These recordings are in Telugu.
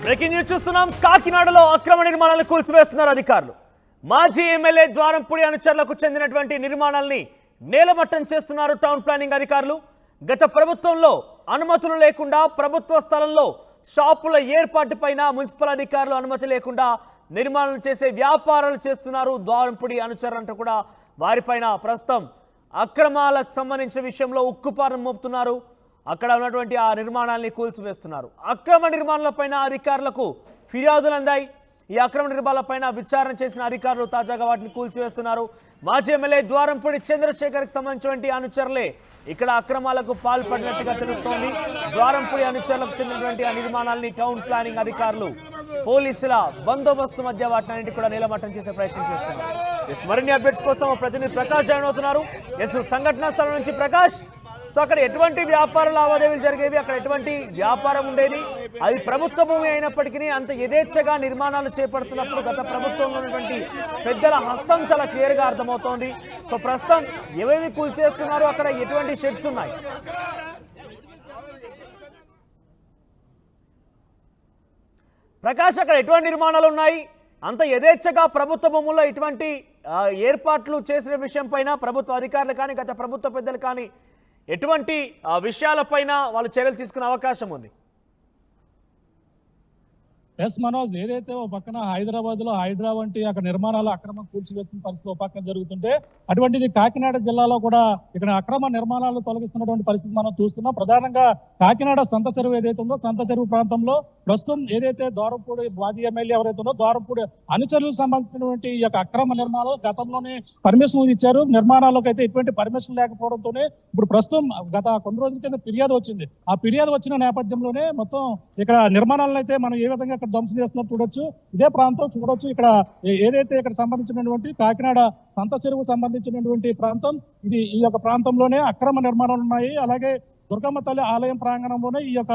బ్రేకింగ్ న్యూస్ చూస్తున్నాం. కాకినాడలో అక్రమ నిర్మాణాలను కూల్చివేస్తున్నారు అధికారులు. మాజీ ఎమ్మెల్యే ద్వారంపూడి అనుచరులకు చెందినటువంటి నిర్మాణాలని నేలమట్టం చేస్తున్నారు టౌన్ ప్లానింగ్ అధికారులు. గత ప్రభుత్వంలో అనుమతులు లేకుండా ప్రభుత్వ స్థలంలో షాపుల ఏర్పాటుపైన మున్సిపల్ అధికారులు అనుమతి లేకుండా నిర్మాణాలు చేసే వ్యాపారాలు చేస్తున్నారు ద్వారంపూడి అనుచరులంటూ కూడా వారిపైన ప్రస్తుతం అక్రమాలకు సంబంధించిన విషయంలో ఉక్కుపాదం మోపుతున్నారు. అక్కడ ఉన్నటువంటి ఆ నిర్మాణాలని కూల్చివేస్తున్నారు. అక్రమ నిర్మాణాలపైన అధికారులకు ఫిర్యాదులు అందాయి. ఈ అక్రమ నిర్మాణాలపైన విచారణ చేసిన అధికారులు తాజాగా వాటిని కూల్చివేస్తున్నారు. మాజీ ఎమ్మెల్యే ద్వారంపూడి చంద్రశేఖర్కి సంబంధించినటువంటి అనుచరులే ఇక్కడ అక్రమాలకు పాల్పడినట్టుగా తెలుస్తోంది. ద్వారంపూడి అనుచరులకు చెందినటువంటి ఆ నిర్మాణాలని టౌన్ ప్లానింగ్ అధికారులు పోలీసుల బందోబస్తు మధ్య వాటిని కూడా నీలమట్టం చేసే ప్రయత్నం చేస్తున్నారు. మరిన్ని అప్డేట్స్ కోసం ప్రతినిధి ప్రకాష్ జాయిన్ అవుతున్నారు. సంఘటనా స్థలం నుంచి ప్రకాష్, సో అక్కడ ఎటువంటి వ్యాపార లావాదేవీలు జరిగేవి, అక్కడ ఎటువంటి వ్యాపారం ఉండేది, అది ప్రభుత్వ భూమి అయినప్పటికీ అంత యథేచ్ఛగా నిర్మాణాలు చేపడుతున్నప్పుడు గత ప్రభుత్వంలో ఉన్నటువంటి పెద్దల హస్తం చాలా క్లియర్గా అర్థమవుతోంది. సో ప్రస్తుతం ఏమేమి కూల్చేస్తున్నారు, అక్కడ ఎటువంటి షెడ్స్ ఉన్నాయి? ప్రకాష్, అక్కడ ఎటువంటి నిర్మాణాలు ఉన్నాయి, అంత యథేచ్ఛగా ప్రభుత్వ భూముల్లో ఇటువంటి ఏర్పాట్లు చేసిన విషయం పైన ప్రభుత్వ అధికారులు కానీ గత ప్రభుత్వ పెద్దలు కానీ ఎటువంటి విషయాలపైన వాళ్ళు చర్యలు తీసుకునే అవకాశం ఉంది? ఎస్ మనోజ్, ఏదైతే ఓ పక్కన హైదరాబాద్ లో హైడ్రా వంటి అక్కడ నిర్మాణాలు అక్రమం కూల్చివేస్తున్న పరిస్థితి ఓ పక్కన జరుగుతుంటే, అటువంటిది కాకినాడ జిల్లాలో కూడా ఇక్కడ అక్రమ నిర్మాణాలు తొలగిస్తున్నటువంటి పరిస్థితి మనం చూస్తున్నాం. ప్రధానంగా కాకినాడ సంత చెరువు ఏదైతే ఉందో సంత చెరువు ప్రాంతంలో ప్రస్తుతం ఏదైతే ద్వారంపూడి మాజీ ఎమ్మెల్యే ఎవరైతే ఉందో ద్వారంపూడి అనుచరులకు సంబంధించినటువంటి ఈ యొక్క అక్రమ నిర్మాణాలు గతంలోనే పర్మిషన్ ఇచ్చారు. నిర్మాణాలకు అయితే ఎటువంటి పర్మిషన్ లేకపోవడంతోనే ఇప్పుడు ప్రస్తుతం గత కొన్ని రోజుల కింద ఫిర్యాదు వచ్చింది. ఆ ఫిర్యాదు వచ్చిన నేపథ్యంలోనే మొత్తం ఇక్కడ నిర్మాణాలను అయితే మనం ఏ విధంగా ధ్వంసం చేస్తున్నారు చూడొచ్చు. ఇదే ప్రాంతం చూడొచ్చు. ఇక్కడ ఏదైతే ఇక్కడ సంబంధించినటువంటి కాకినాడ సంత చెరువు సంబంధించినటువంటి ప్రాంతం ఇది. ఈ యొక్క ప్రాంతంలోనే అక్రమ నిర్మాణాలు ఉన్నాయి. అలాగే దుర్గమ్మ తల్లి ఆలయం ప్రాంగణంలోనే ఈ యొక్క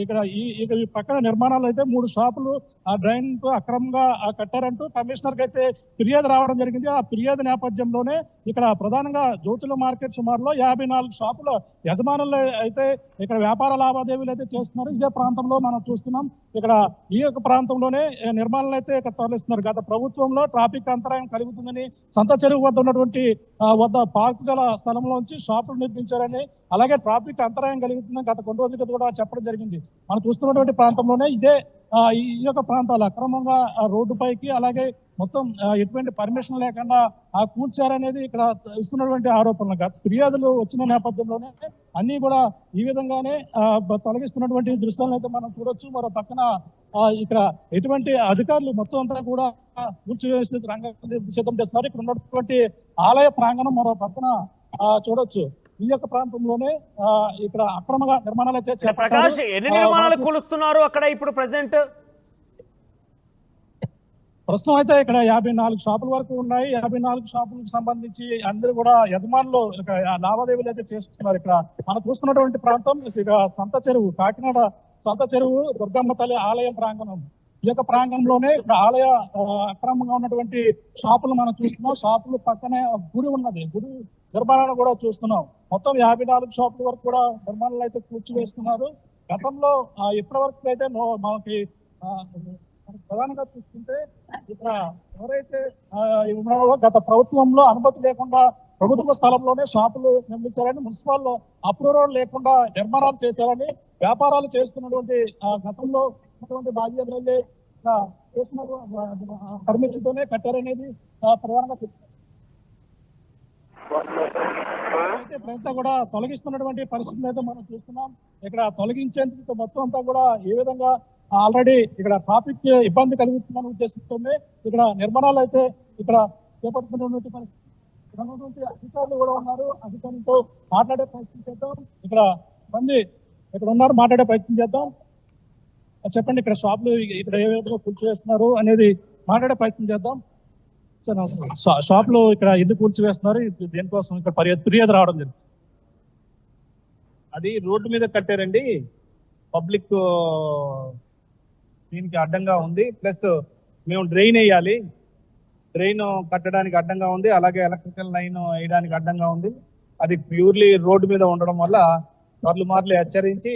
ఇక్కడ ఈ పక్కన నిర్మాణాలు అయితే 3 షాపులు ఆ డ్రైన్ అక్రమంగా కట్టారంటూ కమిషనర్ కి అయితే ఫిర్యాదు రావడం జరిగింది. ఆ ఫిర్యాదు నేపథ్యంలోనే ఇక్కడ ప్రధానంగా జ్యోతుల మార్కెట్ సుమారులో 54 షాపుల యజమానులు అయితే ఇక్కడ వ్యాపార లావాదేవీలు అయితే చేస్తున్నారు. ఇదే ప్రాంతంలో మనం చూస్తున్నాం. ఇక్కడ ఈ యొక్క ప్రాంతంలోనే నిర్మాణాలు అయితే ఇక్కడ తరలిస్తున్నారు. గత ప్రభుత్వంలో ట్రాఫిక్ అంతరాయం కలుగుతుందని సంత చెరువు వద్ద ఉన్నటువంటి వద్ద పార్కు గల స్థలంలోంచి షాపులు నిర్మించారని, అలాగే ట్రాఫిక్ అంతరాయం కలుగుతుందని గత కొన్ని రోజుల కూడా చెప్పడం జరిగింది. మనం చూస్తున్నటువంటి ప్రాంతంలోనే ఇదే ఈ యొక్క ప్రాంతాలు అక్రమంగా రోడ్డుపైకి అలాగే మొత్తం ఎటువంటి పర్మిషన్ లేకుండా కూల్చారనేది ఇక్కడ ఇస్తున్నటువంటి ఆరోపణలు. గత ఫిర్యాదులు వచ్చిన నేపథ్యంలోనే అన్ని కూడా ఈ విధంగానే తొలగిస్తున్నటువంటి దృశ్యాలను అయితే మనం చూడొచ్చు. మరో పక్కన ఇక్కడ ఎటువంటి అధికారులు మొత్తం అంతా కూడా కూల్చివేసే రంగం సిద్ధం చేస్తున్నారు. ఇక్కడ ఉన్నటువంటి ఆలయ ప్రాంగణం మరో పక్కన చూడొచ్చు. ఈ యొక్క ప్రాంతంలోనే ఇక్కడ అక్రమంగా నిర్మాణాలు అయితే ప్రకాష్, ఎన్ని నిర్మాణాలు కూలుస్తున్నారు అక్కడ ఇప్పుడు ప్రస్తుతం అయితే ఇక్కడ 54 షాపుల వరకు ఉన్నాయి. 54 షాపులకు సంబంధించి అందరూ కూడా యజమానులు లావాదేవీలు అయితే చేస్తున్నారు. ఇక్కడ మనం చూస్తున్నటువంటి ప్రాంతం సంత చెరువు, కాకినాడ సంత చెరువు దుర్గమ్మ తల్లి ఆలయం ప్రాంగణం. ఈ యొక్క ప్రాంగణంలోనే ఇక్కడ ఆలయ అక్రమంగా ఉన్నటువంటి షాపులు మనం చూస్తున్నాం. షాపులు పక్కనే గుడి ఉన్నది, గుడి నిర్మాణాలు కూడా చూస్తున్నాం. మొత్తం 54 షాపుల వరకు కూడా నిర్మాణాలు అయితే కూర్చివేస్తున్నారు. గతంలో ఇప్పటి వరకు అయితే మనకి ప్రధానంగా చూసుకుంటే ఇక్కడ ఎవరైతే ఉన్నారో గత ప్రభుత్వంలో అనుమతి లేకుండా ప్రభుత్వ స్థలంలోనే షాపులు నిర్మించారని, మున్సిపల్ అప్రూవల్ లేకుండా నిర్మాణాలు చేశారని, వ్యాపారాలు చేస్తున్నటువంటి గతంలో ఉన్నటువంటి మాజీ ఎమ్మెల్యే చేస్తున్నారు పర్మిషన్ తోనే కట్టారనేది ప్రధానంగా ప్రజలు కూడా తొలగిస్తున్నటువంటి పరిస్థితులు అయితే మనం చూస్తున్నాం. ఇక్కడ తొలగించేందుకు మొత్తం అంతా కూడా ఏ విధంగా ఆల్రెడీ ఇక్కడ ట్రాఫిక్ ఇబ్బంది కలుగుతుందని ఉద్దేశిస్తుంది. ఇక్కడ నిర్మాణాలు అయితే ఇక్కడ చేపడుతున్నటువంటి పరిస్థితి. అధికారులు కూడా ఉన్నారు. అధికారులతో మాట్లాడే ప్రయత్నం చేద్దాం. ఇక్కడ మంది ఇక్కడ ఉన్నారు, మాట్లాడే ప్రయత్నం చేద్దాం. చెప్పండి, ఇక్కడ షాపులు ఇక్కడ ఏ విధంగా కూల్చివేస్తున్నారు అనేది మాట్లాడే ప్రయత్నం చేద్దాం. షాపులు ఇక్కడ ఎందుకు కూల్చివేస్తున్నారు, దేనికోసం ఇక్కడ ఫిర్యాదు రావడం జరిగింది? అది రోడ్డు మీద కట్టారండి, పబ్లిక్ దీనికి అడ్డంగా ఉంది. ప్లస్ మేము డ్రైన్ వేయాలి, డ్రైన్ కట్టడానికి అడ్డంగా ఉంది. అలాగే ఎలక్ట్రికల్ లైన్ వేయడానికి అడ్డంగా ఉంది. అది ప్యూర్లీ రోడ్డు మీద ఉండడం వల్ల మార్లు హెచ్చరించి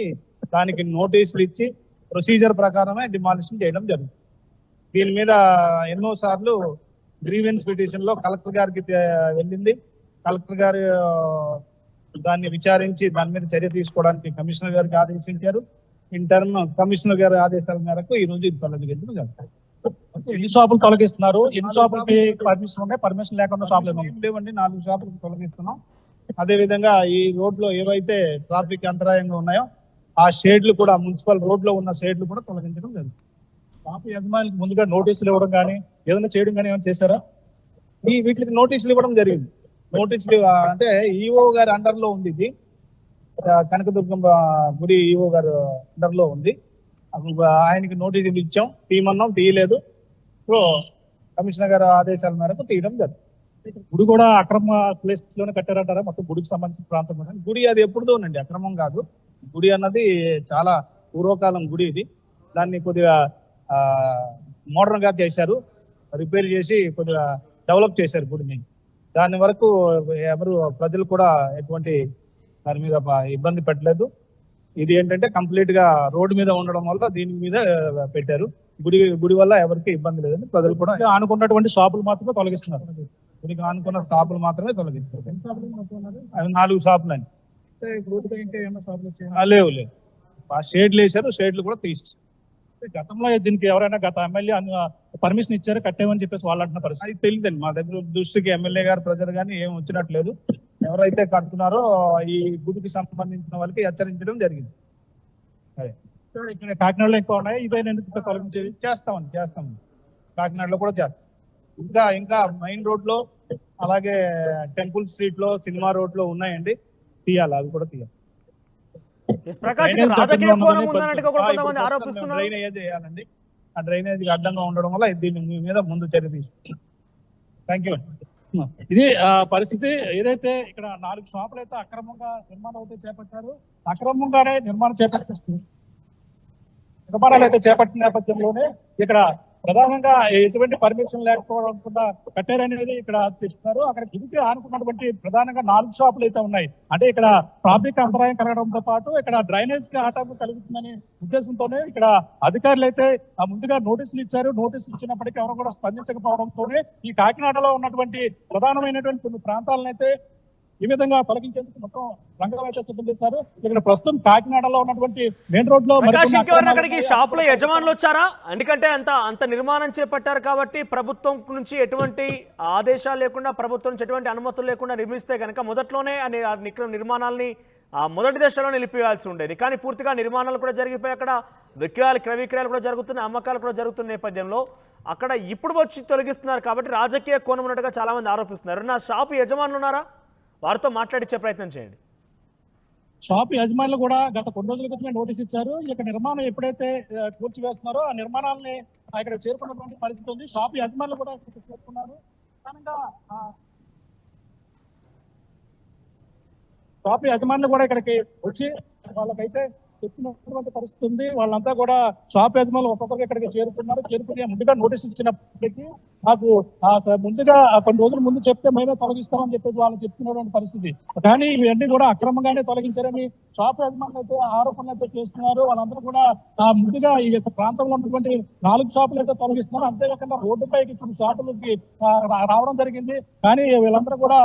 దానికి నోటీసులు ఇచ్చి ప్రొసీజర్ ప్రకారమే డిమాలిషన్ చేయడం జరుగుతుంది. దీని మీద ఎన్నో సార్లు గ్రీవెన్స్ పిటిషన్ లో కలెక్టర్ గారికి వెళ్ళింది. కలెక్టర్ గారు దాన్ని విచారించి దాని మీద చర్య తీసుకోవడానికి కమిషనర్ గారికి ఆదేశించారు. ఇన్ టర్మ్ కమిషనర్ గారి ఆదేశాల మేరకు ఈ రోజు ఇది తొలగించడం జరుగుతుంది. ఎన్ని షాపులు తొలగిస్తున్నారు? ఎన్ని షాపులకి పర్మిషన్ ఉన్నాయి? పర్మిషన్ లేకుండా షాపులు లేవండి, 4 షాపులకు తొలగిస్తున్నాం. అదే విధంగా ఈ రోడ్ లో ఏవైతే ట్రాఫిక్ అంతరాయంగా ఉన్నాయో ఆ షేడ్లు కూడా, మున్సిపల్ రోడ్ లో ఉన్న షేడ్లు కూడా తొలగించడం జరుగుతుంది. షాపు యజమానికి ముందుగా నోటీసులు ఇవ్వడం కానీ ఏదైనా చేయడం కానీ ఏమైనా చేశారా? వీటికి నోటీసులు ఇవ్వడం జరిగింది. నోటీసులు అంటే ఈఓ గారి అండర్ లో ఉంది. ఇది కనకదుర్గం గుడి ఈఓ గారు అండర్ లో ఉంది. ఆయనకి నోటీసులు ఇచ్చాం, తీయమన్నాం, తీయలేదు. సో కమిషనర్ గారి ఆదేశాల మేరకు తీయడం జరుగుతుంది. గుడి కూడా అక్రమ ప్లేస్ లోనే కట్టారంటారా? మొత్తం గుడికి సంబంధించిన ప్రాంతం గుడి అది ఎప్పుడుదోనండి, అక్రమం కాదు. గుడి అన్నది చాలా పూర్వకాలం గుడి. ఇది దాన్ని కొద్దిగా మోడర్న్ గా చేశారు, రిపేర్ చేసి కొద్దిగా డెవలప్ చేశారు గుడిని. దాని వరకు ఎవరు ప్రజలు కూడా ఎటువంటి దాని మీద ఇబ్బంది పెట్టలేదు. ఇది ఏంటంటే కంప్లీట్ గా రోడ్డు మీద ఉండడం వల్ల దీని మీద పెట్టారు. గుడి వల్ల ఎవరికి ఇబ్బంది లేదని ప్రజలు కూడా అనుకున్నటువంటి షాపులు మాత్రమే తొలగిస్తున్నారు. గుడికి అనుకున్న షాపులు మాత్రమే తొలగిస్తారు. అవి 4 షాపులు అండి. లేవు లేవు, షేడ్లు వేశారు, షేడ్లు కూడా తీసేసారు. గతంలో దీనికి ఎవరైనా గత ఎమ్మెల్యే పర్మిషన్ ఇచ్చారు కట్టేమని చెప్పేసి వాళ్ళు అంటున్న పరిస్థితి అది తెలియదండి. మా దగ్గర దృష్టికి ఎమ్మెల్యే గారు ప్రజలు కానీ ఏం వచ్చినట్లేదు. ఎవరైతే కడుతున్నారో ఈ గుడికి సంబంధించిన వాళ్ళకి హెచ్చరించడం జరిగింది. అదే ఇక్కడ కాకినాడలో ఎక్కువ ఉన్నాయి, ఇదే ఎందుకు తొలగించేది? చేస్తామండి. కాకినాడలో కూడా చేస్తాం. ఇంకా మెయిన్ రోడ్ లో, అలాగే టెంపుల్ స్ట్రీట్ లో, సినిమా రోడ్ లో ఉన్నాయండి, తీయాలి. అవి కూడా తీయాలి. డ్రైనేజ్ వేయాలండి. ఆ డ్రైనేజ్ అడ్డంగా ఉండడం వల్ల దీని మీద ముందు చర్య తీసుకుంటాం. Thank you. ఇది పరిస్థితి. ఏదైతే ఇక్కడ 4 షాపులు అయితే అక్రమంగా నిర్మాణం అయితే చేపట్టారు, అక్రమంగానే నిర్మాణాలు అయితే చేపట్టిన నేపథ్యంలోనే ఇక్కడ ప్రధానంగా ఎటువంటి పర్మిషన్ లేకపోవడం కట్టారనేది ఇక్కడ చెప్తున్నారు. అక్కడ గుడికి ఆనుకున్నటువంటి ప్రధానంగా 4 షాపులు అయితే ఉన్నాయి. అంటే ఇక్కడ ట్రాఫిక్ అంతరాయం కలగడంతో పాటు ఇక్కడ డ్రైనేజ్ కి ఆటంకం కలుగుతుందనే ఉద్దేశంతోనే ఇక్కడ అధికారులు అయితే ముందుగా నోటీసులు ఇచ్చారు. నోటీసులు ఇచ్చినప్పటికీ ఎవరు కూడా స్పందించకపోవడంతోనే ఈ కాకినాడలో ఉన్నటువంటి ప్రధానమైనటువంటి కొన్ని ప్రాంతాలను అయితే ఈ విధంగా తొలగించేందుకు మొత్తం రంగం అయితే సిద్ధం చేస్తారు. ఇక్కడ ప్రస్తుతం కాకినాడలో ఉన్నటువంటి మెయిన్ రోడ్ లో అక్కడికి షాపులో యజమానులు వచ్చారా? ఎందుకంటే అంత నిర్మాణం చేపట్టారు కాబట్టి ప్రభుత్వం నుంచి ఎటువంటి ఆదేశాలు లేకుండా, ప్రభుత్వం నుంచి ఎటువంటి అనుమతులు లేకుండా నిర్మిస్తే కనుక మొదట్లోనే నిర్మాణాలని మొదటి దశలో నిలిపివేయాల్సి ఉండేది. కానీ పూర్తిగా నిర్మాణాలు కూడా జరిగిపోయి అక్కడ క్రయ విక్రయాలు కూడా జరుగుతున్నాయి, అమ్మకాలు కూడా జరుగుతున్న నేపథ్యంలో అక్కడ ఇప్పుడు వచ్చి తొలగిస్తున్నారు కాబట్టి రాజకీయ కోణం ఉన్నట్టుగా చాలా మంది ఆరోపిస్తున్నారు. నా షాపు యజమానులు ఉన్నారా? వారితో మాట్లాడించే ప్రయత్నం చేయండి. షాప్ యజమానులు కూడా గత కొన్ని రోజుల క్రితమే నోటీస్ ఇచ్చారు. ఇక్కడ నిర్మాణం ఎప్పుడైతే కూల్చివేస్తున్నారో ఆ నిర్మాణాలని ఇక్కడ చేరుకున్నటువంటి పరిస్థితి ఉంది. షాప్ యజమానులు కూడా ఇక్కడ చేరుకున్నారు. షాప్ యజమానులు కూడా ఇక్కడికి వచ్చి వాళ్ళకైతే చెప్పినటువంటి పరిస్థితి ఉంది. వాళ్ళంతా కూడా షాప్ యజమానులు ఒక్కొక్కరికి ఇక్కడికి చేరుకుని ముందుగా నోటీస్ ఇచ్చినప్పటికీ మాకు ముందుగా కొన్ని రోజుల ముందు చెప్తే మేమే తొలగిస్తామని చెప్పేసి వాళ్ళు చెప్తున్నటువంటి పరిస్థితి. కానీ ఇవన్నీ కూడా అక్రమంగానే తొలగించారని షాప్ యజమానులు అయితే ఆరోపణలు అయితే చేస్తున్నారు. వాళ్ళందరూ కూడా ముందుగా ఈ ప్రాంతంలో ఉన్నటువంటి 4 షాపులు అయితే తొలగిస్తున్నారు. అంతేకాకుండా రోడ్డుపైకి కొన్ని షాపులకి రావడం జరిగింది. కానీ వీళ్ళందరూ కూడా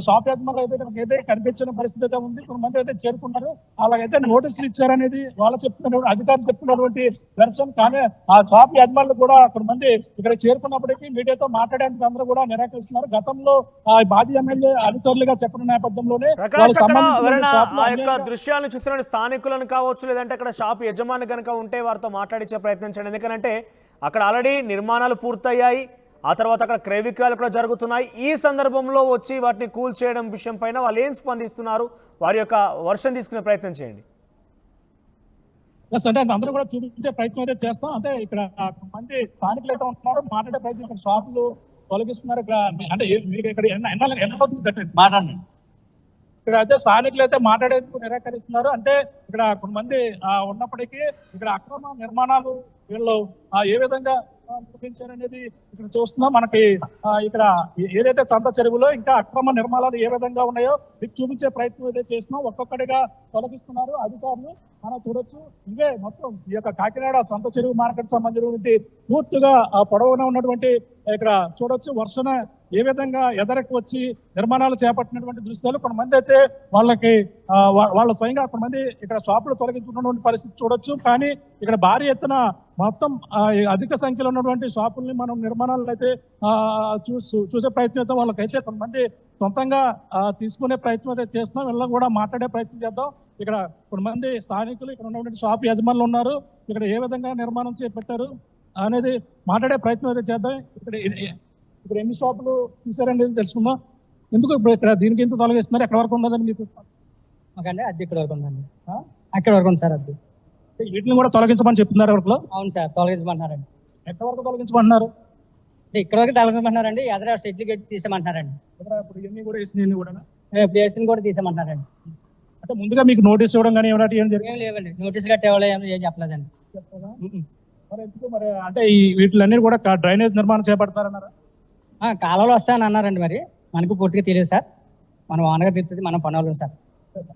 షాప్ యజమానులు అయితే కనిపించిన పరిస్థితి అయితే ఉంది. కొంతమంది అయితే చేరుకున్నారు. అలాగైతే నోటీసులు ఇచ్చారనేది వాళ్ళు చెప్తున్నారు, అధికారులు చెప్తున్నటువంటి వెర్షన్. కానీ ఆ షాప్ యజమానులు కూడా కొంతమంది ఇక్కడ చేరుకున్నప్పటికీ మీడియాతో మాట్లాడేందుకు అందరూ కూడా నిరాకరిస్తున్నారు. గతంలో మాజీ ఎమ్మెల్యే అనుచరులుగా చెప్పిన నేపథ్యంలోనే దృశ్యాలను చూసిన స్థానికులను కావచ్చు, లేదంటే అక్కడ షాప్ యజమాని కనుక ఉంటే వారితో మాట్లాడించే ప్రయత్నం చేయండి. ఎందుకంటే అక్కడ ఆల్రెడీ నిర్మాణాలు పూర్తయ్యాయి, ఆ తర్వాత అక్కడ క్రయ విక్రయాలు కూడా జరుగుతున్నాయి. ఈ సందర్భంలో వచ్చి వాటిని కూల్ చేయడం విషయం పైన వాళ్ళు ఏం స్పందిస్తున్నారు, వారి యొక్క వర్షం తీసుకునే ప్రయత్నం చేయండి. అంటే అందరూ కూడా చూపించే ప్రయత్నం అయితే చేస్తాం. అంటే ఇక్కడ మంది స్థానికులు అయితే ఉంటున్నారు, మాట్లాడే ప్రయత్నం. ఇక్కడ షాపులు తొలగిస్తున్నారు. అంటే మీకు ఇక్కడ మాట్లాడండి. ఇక్కడ అయితే స్థానికులు అయితే మాట్లాడేందుకు నిరాకరిస్తున్నారు. అంటే ఇక్కడ కొంతమంది ఉన్నప్పటికీ ఇక్కడ అక్రమ నిర్మాణాలు వీళ్ళు ఏ విధంగా నిర్మించారనేది ఇక్కడ చూస్తున్నాం. మనకి ఇక్కడ ఏదైతే చంత చెరువులో ఇంకా అక్రమ నిర్మాణాలు ఏ విధంగా ఉన్నాయో మీకు చూపించే ప్రయత్నం అయితే చేస్తున్నాం. ఒక్కొక్కటిగా తొలగిస్తున్నారు అధికారులు. మనం చూడొచ్చు. ఇవే మొత్తం ఈ యొక్క కాకినాడ సంత చెరువు మార్కెట్ సంబంధించినటువంటి పూర్తిగా ఆ పొడవున ఉన్నటువంటి ఇక్కడ చూడొచ్చు వర్షన ఏ విధంగా ఎదరకు వచ్చి నిర్మాణాలు చేపట్టినటువంటి దృశ్యాలు. కొంతమంది అయితే వాళ్ళకి వాళ్ళ స్వయంగా కొంతమంది ఇక్కడ షాపులు తొలగించుకున్నటువంటి పరిస్థితి చూడొచ్చు. కానీ ఇక్కడ భారీ ఎత్తున మొత్తం అధిక సంఖ్యలో ఉన్నటువంటి షాపుల్ని మనం నిర్మాణాలను అయితే చూసే ప్రయత్నం అయితే వాళ్ళకైతే కొంతమంది సొంతంగా తీసుకునే ప్రయత్నం అయితే చేస్తున్నాం. వీళ్ళని కూడా మాట్లాడే ప్రయత్నం చేద్దాం. ఇక్కడ కొంతమంది స్థానికులు ఇక్కడ ఉన్నటువంటి షాప్ యజమానులు ఉన్నారు. ఇక్కడ ఏ విధంగా నిర్మాణం చేపట్టారు అనేది మాట్లాడే ప్రయత్నం అయితే చేద్దాం. ఇక్కడ ఎన్ని షాపులు తీసారండి తెలుసుకుందాం. ఎందుకు ఇప్పుడు ఇక్కడ దీనికి ఎంత తొలగిస్తున్నారు? ఎక్కడ వరకు ఉన్నదండి మీకు? మాకండి అద్దె ఇక్కడ వరకు ఉందండి. అక్కడ వరకు ఉంది సార్ అద్దె. వీటిని కూడా తొలగించమని చెప్తున్నారు ఎవరిలో? అవును సార్, తొలగించమంటున్నారండి. ఎక్కడ వరకు తొలగించమంటున్నారు? ఇక్కడ వరకు తొలగించమంటున్నారండి. ఎదురు సెటిల్ గట్టి తీసేమంటున్నారండి. ఇప్పుడు ఇవన్నీ కూడా వేసినవి కూడా ప్లేస్ని కూడా తీసేమంటున్నారండి. అంటే ముందుగా మీకు నోటీస్ ఇవ్వడం కానీ ఏమిటి ఏం జరిగింది? ఏం లేవండి, నోటీస్ గట్టి ఇవ్వలేదు, ఏం చెప్పలేదండి. మరి ఎందుకు మరి అంటే ఈ వీటిలన్నీ కూడా డ్రైనేజ్ నిర్మాణం చేపడతారన్నారా? కాలంలో వస్తాయని అన్నారండి. మరి మనకు పూర్తిగా తెలియదు సార్. మనం ఓనగా తిరుగుతుంది, మనం పనులు సార్.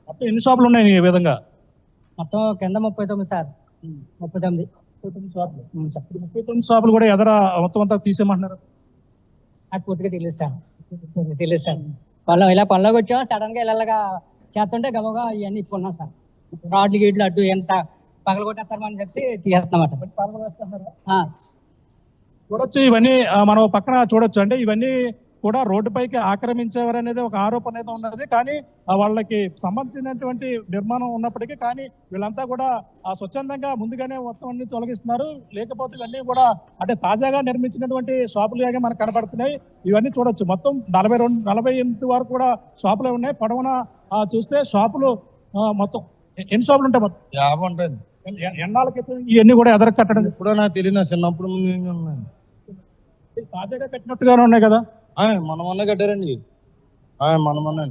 మొత్తం ఎన్ని షాపులు ఉన్నాయి ఈ విధంగా? మొత్తం కింద 39 సార్. 39 షాపులు. సార్. 39 షాపులు కూడా ఎదర మొత్తం అంతా తీసేయమంటున్నారు. నాకు పూర్తిగా తెలియదు సార్. తెలియదు సార్. పనులు ఇలా పనులోకి వచ్చాము, సడన్ గా ఇలాగా చేస్తుంటే గమగా ఇవన్నీ ఇప్పుకున్నాం సార్. రాడ్లు గీడ్లు అడ్డు ఎంత పగల కొట్టేస్తారని చెప్పి తీసేస్తామట. చూడొచ్చు ఇవన్నీ మనం పక్కన చూడొచ్చు. అంటే ఇవన్నీ కూడా రోడ్డుపైకి ఆక్రమించేవారు అనేది ఒక ఆరోపణ అయితే ఉన్నది. కానీ వాళ్ళకి సంబంధించినటువంటి నిర్మాణం ఉన్నప్పటికీ కానీ వీళ్ళంతా కూడా స్వచ్ఛందంగా ముందుగానే మొత్తం అన్ని తొలగిస్తున్నారు. లేకపోతే ఇవన్నీ కూడా అంటే తాజాగా నిర్మించినటువంటి షాపులుగా మనకు కనపడుతున్నాయి. ఇవన్నీ చూడొచ్చు. మొత్తం 48 వరకు కూడా షాపులు ఉన్నాయి. పొడవున చూస్తే షాపులు మొత్తం ఎన్ని షాపులు ఉంటాయి? మొత్తం 50 ఉంటాయండి. ఎన్నాళ్ళ క్రితం ఇవన్నీ కూడా ఎదర కట్టడం? ఎప్పుడో నాకు తెలియదు, చిన్నప్పుడు ముందు ఉన్నాయి. తాజాగా కట్టినట్టుగానే ఉన్నాయి కదా? మన మొన్న కట్టారండి. మన మొన్న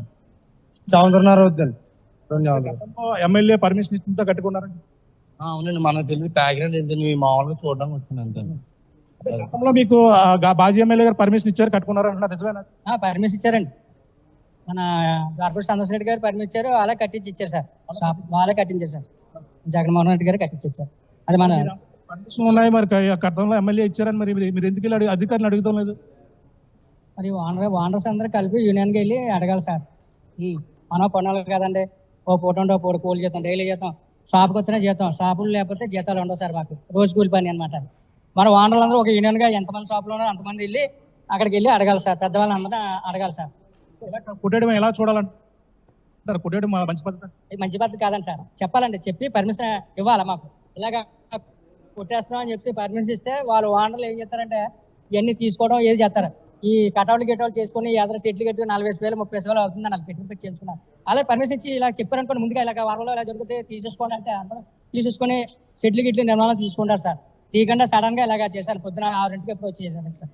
సంవత్సరంన్నర అవుతుందండి. 2 సంవత్సరాలు. ఎమ్మెల్యే పర్మిషన్ ఇచ్చింతో కట్టుకున్నారండి? అవునండి, మనకు తెలియదు. ప్యాకెట్ ఏంటండి, మీ మామూలుగా చూడడానికి వచ్చింది అంతే. గతంలో మీకు బాజీ ఎమ్మెల్యే గారు పర్మిషన్ ఇచ్చారు, కట్టుకున్నారంట, నిజమేనా? పర్మిషన్ ఇచ్చారండి. మన కార్పొరేట్ సంతోష్ రెడ్డి గారు పర్మిషన్ ఇచ్చారు, వాళ్ళే కట్టించి ఇచ్చారు సార్. షాప్ వాళ్ళే కట్టించారు సార్. జగన్మోహన్ రెడ్డి గారు కట్టించారు. అది మన పర్మిషన్ ఉన్నాయి. మరి గతంలో ఎమ్మెల్యే ఇచ్చారని మరి మీరు ఎందుకు వెళ్ళి అధికారులు అడుగుతాం లేదు? మరి ఓనర్స్ అందరూ కలిపి యూనియన్కి వెళ్ళి అడగాలి సార్. మనం పనులు కదండి. ఓ ఫోటో ఉంటే ఓ కూలి చేస్తాం, డైలీ చేస్తాం. షాప్కి వస్తేనే జీతం, షాపులు లేకపోతే జీతాలు ఉండవు సార్ మాకు. రోజు కూలి పని అనమాట. మన ఓనర్లు అందరూ ఒక యూనియన్గా ఎంతమంది షాపులు ఉన్నారో అంతమంది వెళ్ళి అక్కడికి వెళ్ళి అడగాలి సార్. పెద్దవాళ్ళని అందరూ అడగాలి సార్. కుట్టేయడం ఎలా చూడాలంటారు? కుట్టేయడం మంచి పద్ధతి? ఇది మంచి పద్ధతి కాదండి సార్. చెప్పాలండి, చెప్పి పర్మిషన్ ఇవ్వాలి మాకు. ఇలాగ కొట్టేస్తాం అని చెప్పి పర్మిషన్ ఇస్తే వాళ్ళు ఓనర్లు ఏం చేస్తారంటే ఇవన్నీ తీసుకోవడం ఏది చేస్తారు. ఈ కటౌట్లు గిటౌట్లు చేసుకుని ఎదర సెట్లు కట్టి 40,000 30,000 అవుతుంది. నాకు పెట్టి చేసుకున్నాను. అలా పర్మిషన్ ఇచ్చి ఇలా చెప్పారనుకోండి, ముందుగా ఇలా వారంలో ఇలా జరిగితే తీసేసుకోండి అంటే అందరూ తీసేసుకొని సెట్లు గిట్లు నిర్మాణం తీసుకుంటారు సార్. తీయకుండా సడన్ గా ఇలాగా చేశారు. పొద్దున 6ంటికి ఎప్పుడు వచ్చి చేశారు సార్.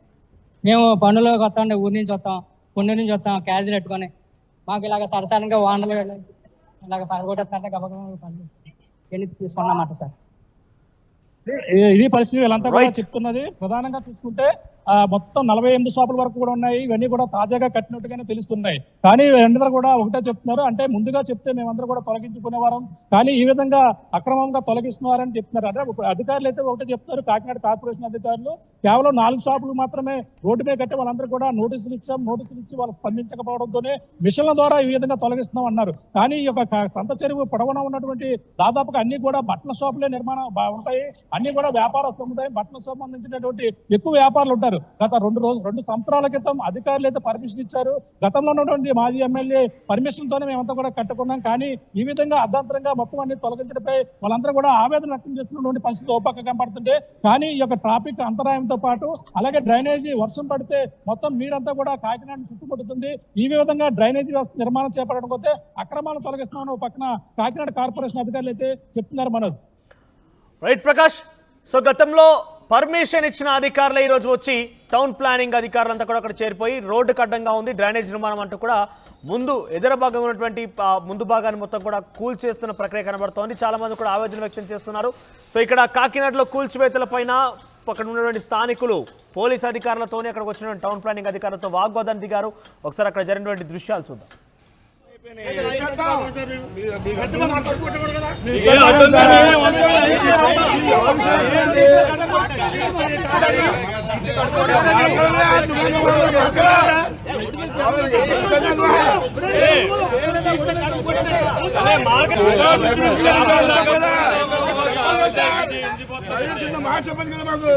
మేము పనులకు వస్తామండి, ఊరి నుంచి వస్తాం, పుణ్యం నుంచి వస్తాం, క్యారీలు పెట్టుకొని. మాకు ఇలాగ సడన్గా ఓనర్లు ఇలాగ పగలగొట్టేస్తారంటే గబగబా పనులు ఎన్ని తీసుకున్నామాట సార్. ఇది పరిస్థితి వీళ్ళంతా కూడా చెప్తున్నది. ప్రధానంగా చూసుకుంటే మొత్తం 48 షాపుల వరకు కూడా ఉన్నాయి. ఇవన్నీ కూడా తాజాగా కట్టినట్టుగానే తెలుస్తున్నాయి. కానీ అందరూ కూడా ఒకటే చెప్తున్నారు, అంటే ముందుగా చెప్తే మేమందరూ కూడా తొలగించుకునేవారం, కానీ ఈ విధంగా అక్రమంగా తొలగిస్తున్నారని చెప్తున్నారు. అంటే అధికారులు అయితే ఒకటే చెప్తున్నారు. కాకినాడ కార్పొరేషన్ అధికారులు కేవలం 4 షాపులు మాత్రమే రోడ్డు మీద కట్టి వాళ్ళందరూ కూడా నోటీసులు ఇచ్చి వాళ్ళు స్పందించకపోవడంతోనే మిషన్ల ద్వారా ఈ విధంగా తొలగిస్తున్నాం అన్నారు. కానీ ఈ యొక్క సంత చెరువు పొడవున ఉన్నటువంటి దాదాపుగా అన్ని కూడా బట్టల షాపులే నిర్మాణం ఉంటాయి. అన్ని కూడా వ్యాపారస్తులు ఉంటాయి. బట్టలకు సంబంధించినటువంటి ఎక్కువ వ్యాపారులు ఉంటారు. గత 2 సంవత్సరాల క్రితం అధికారులు అయితే పర్మిషన్ ఇచ్చారు. గతంలో ఉన్నటువంటి మాజీ ఎమ్మెల్యే పర్మిషన్ తోనే మేమంతా కూడా కట్టుకున్నాం. కానీ ఈ విధంగా అర్ధాంతరంగా మొత్తం అన్ని తొలగించడంపై వాళ్ళందరూ కూడా ఆవేదన వ్యక్తం చేస్తున్నటువంటి పరిస్థితి ఓపక్క కనపడుతుంటే, కానీ ఈ యొక్క ట్రాఫిక్ అంతరాయంతో పాటు అలాగే డ్రైనేజీ వర్షం పడితే మొత్తం నీరంతా కూడా కాకినాడ చుట్టుముడుతుంది. ఈ విధంగా డ్రైనేజీ వ్యవస్థ నిర్మాణం చేపట్టడం పోతే అక్రమాలు తొలగిస్తున్నామని పక్కన కాకినాడ కార్పొరేషన్ అధికారులు అయితే చెప్తున్నారు. మనోజ్. రైట్ ప్రకాష్. సో గతంలో పర్మిషన్ ఇచ్చిన అధికారులు ఈరోజు వచ్చి టౌన్ ప్లానింగ్ అధికారులంతా కూడా అక్కడ చేరిపోయి రోడ్డు అడ్డంగా ఉంది, డ్రైనేజ్ నిర్మాణం అంటూ కూడా ముందు ఎదుర భాగం ఉన్నటువంటి ముందు భాగాన్ని మొత్తం కూడా కూల్ చేస్తున్న ప్రక్రియ కనబడుతోంది. చాలా మంది కూడా ఆవేదన వ్యక్తం చేస్తున్నారు. సో ఇక్కడ కాకినాడలో కూల్చివేతల పైన అక్కడ ఉన్నటువంటి స్థానికులు పోలీస్ అధికారులతోనే అక్కడికి వచ్చిన టౌన్ ప్లానింగ్ అధికారులతో వాగ్వాదం దిగారు. ఒకసారి అక్కడ జరిగినటువంటి దృశ్యాలు చూద్దాం. చిన్న మాట చెప్పండి కదా మాకు.